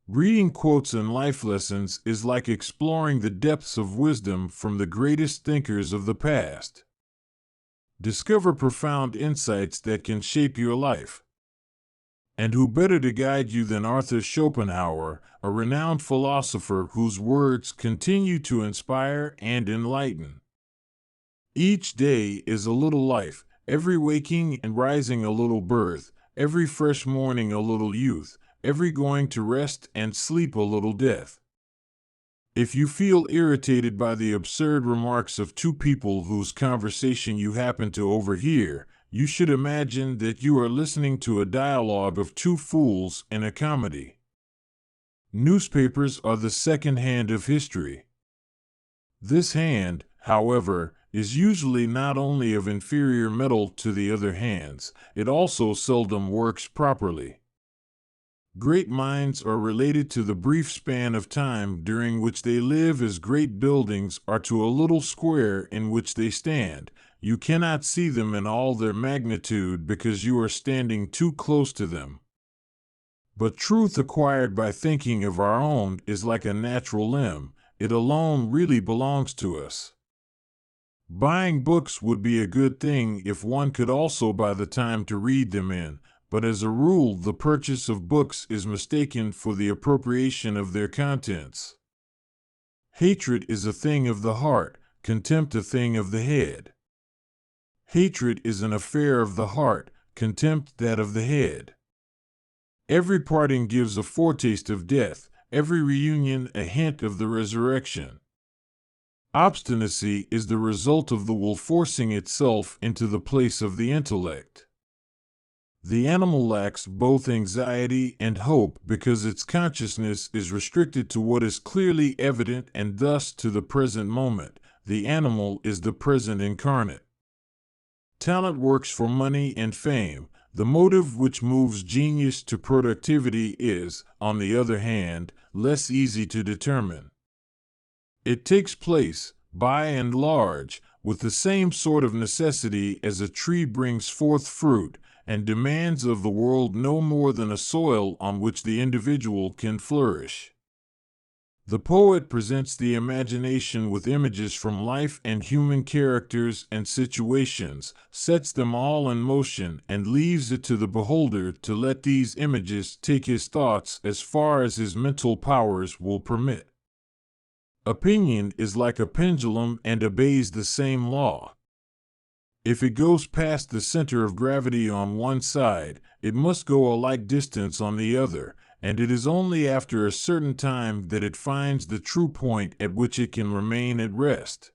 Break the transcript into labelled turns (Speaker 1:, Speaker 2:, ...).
Speaker 1: Reading quotes and life lessons is like exploring the depths of wisdom from the greatest thinkers of the past. Discover profound insights that can shape your life. And who better to guide you than Arthur Schopenhauer, a renowned philosopher whose words continue to inspire and enlighten. Each day is a little life, every waking and rising a little birth, every fresh morning a little youth, every going to rest and sleep a little death. If you feel irritated by the absurd remarks of two people whose conversation you happen to overhear, you should imagine that you are listening to a dialogue of two fools in a comedy. Newspapers are the second hand of history. This hand, however, is usually not only of inferior metal to the other hands, it also seldom works properly. Great minds are related to the brief span of time during which they live as great buildings are to a little square in which they stand. You cannot see them in all their magnitude because you are standing too close to them. But truth acquired by thinking of our own is like a natural limb. It alone really belongs to us. Buying books would be a good thing if one could also buy the time to read them in, but as a rule the purchase of books is mistaken for the appropriation of their contents. Hatred is a thing of the heart, contempt a thing of the head. Hatred is an affair of the heart, contempt that of the head. Every parting gives a foretaste of death, every reunion a hint of the resurrection. Obstinacy is the result of the will forcing itself into the place of the intellect. The animal lacks both anxiety and hope because its consciousness is restricted to what is clearly evident and thus to the present moment. The animal is the present incarnate. Talent works for money and fame. The motive which moves genius to productivity is, on the other hand, less easy to determine. It takes place, by and large, with the same sort of necessity as a tree brings forth fruit, and demands of the world no more than a soil on which the individual can flourish. The poet presents the imagination with images from life and human characters and situations, sets them all in motion, and leaves it to the beholder to let these images take his thoughts as far as his mental powers will permit. Opinion is like a pendulum and obeys the same law. If it goes past the center of gravity on one side, it must go a like distance on the other, and it is only after a certain time that it finds the true point at which it can remain at rest.